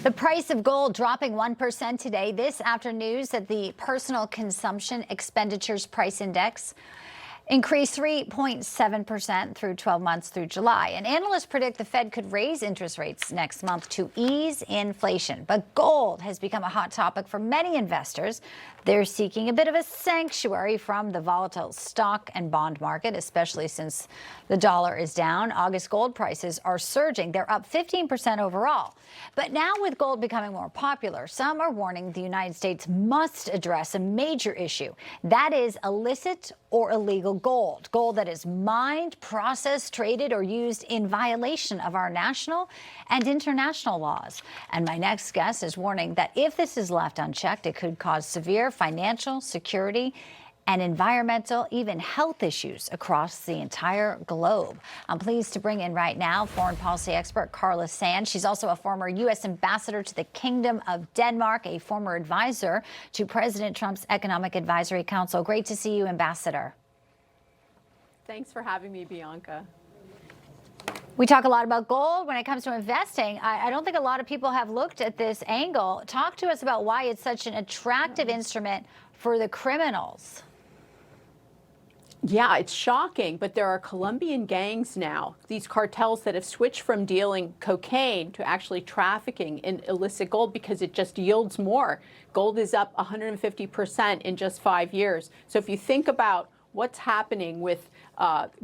The price of gold dropping 1% today. This after news that the Personal Consumption Expenditures Price Index increased 3.7% through 12 months through July. And analysts predict the Fed could raise interest rates next month to ease inflation. But gold has become a hot topic for many investors. They're seeking a bit of a sanctuary from the volatile stock and bond market, especially since the dollar is down. August gold prices are surging. They're up 15% overall. But now with gold becoming more popular, some are warning the United States must address a major issue. That is illicit or illegal gold. Gold that is mined, processed, traded, or used in violation of our national and international laws. And my next guest is warning that if this is left unchecked, it could cause severe financial, security, and environmental, even health issues across the entire globe. I'm pleased to bring in right now foreign policy expert Carla Sands. She's also a former U.S. ambassador to the Kingdom of Denmark, a former advisor to President Trump's Economic Advisory Council. Great to see you, Ambassador. Thanks for having me, Bianca. We talk a lot about gold when it comes to investing. I don't think a lot of people have looked at this angle. Talk to us about why it's such an attractive instrument for the criminals. Yeah, it's shocking, but there are Colombian gangs now, these cartels that have switched from dealing cocaine to actually trafficking in illicit gold because it just yields more. Gold is up 150% in just 5 years. So if you think about what's happening with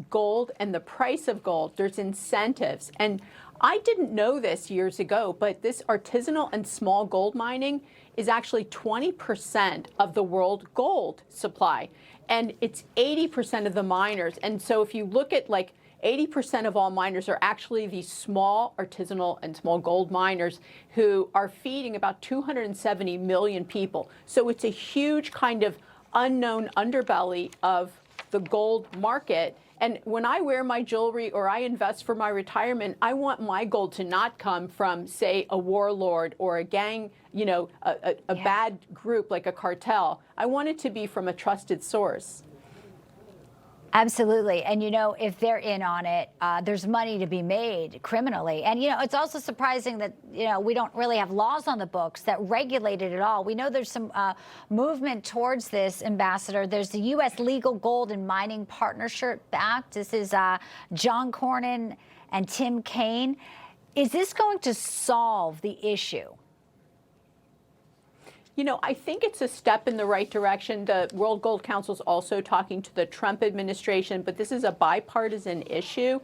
gold and the price of gold, there's incentives. And I didn't know this years ago, but this artisanal and small gold mining is actually 20% of the world gold supply. And it's 80% of the miners. And so if you look at like 80% of all miners are actually these small artisanal and small gold miners who are feeding about 270 million people. So it's a huge kind of unknown underbelly of the gold market. And when I wear my jewelry or I invest for my retirement, I want my gold to not come from, say, a warlord or a gang, you know, a bad group like a cartel. I want it to be from a trusted source. Absolutely. And, you know, if they're in on it, there's money to be made criminally. And, you know, it's also surprising that, you know, we don't really have laws on the books that regulate it at all. We know there's some movement towards this, Ambassador. There's the U.S. Legal Gold and Mining Partnership Act. This is John Cornyn and Tim Kaine. Is this going to solve the issue? You know, I think it's a step in the right direction. The World Gold Council is also talking to the Trump administration, but this is a bipartisan issue.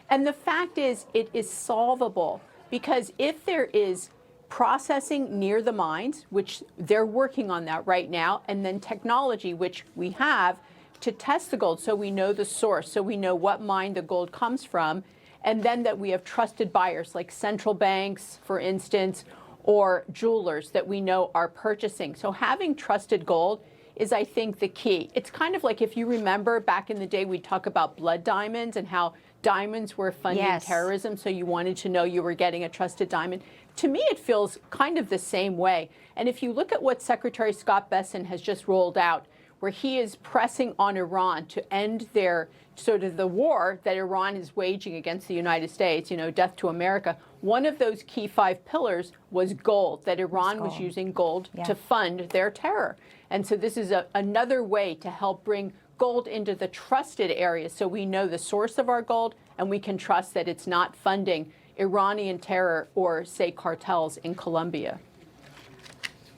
And the fact is, it is solvable because if there is processing near the mines, which they're working on that right now, and then technology, which we have to test the gold so we know the source, so we know what mine the gold comes from, and then that we have trusted buyers like central banks, for instance, or jewelers that we know are purchasing. So having trusted gold is, I think, the key. It's kind of like if you remember back in the day, we'd talk about blood diamonds and how diamonds were funding terrorism. So you wanted to know you were getting a trusted diamond. To me, it feels kind of the same way. And if you look at what Secretary Scott Bessent has just rolled out, where he is pressing on Iran to end their sort of the war that Iran is waging against the United States, you know, death to America. One of those key 5 pillars was gold, that Iran was using gold to fund their terror. And so this is another way to help bring gold into the trusted areas so we know the source of our gold and we can trust that it's not funding Iranian terror or, say, cartels in Colombia.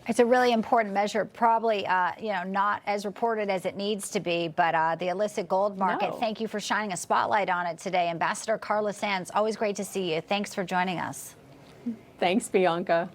It's a really important measure, probably, you know, not as reported as it needs to be, but the illicit gold market. No. Thank you for shining a spotlight on it today. Ambassador Carla Sands, always great to see you. Thanks for joining us. Thanks, Bianca.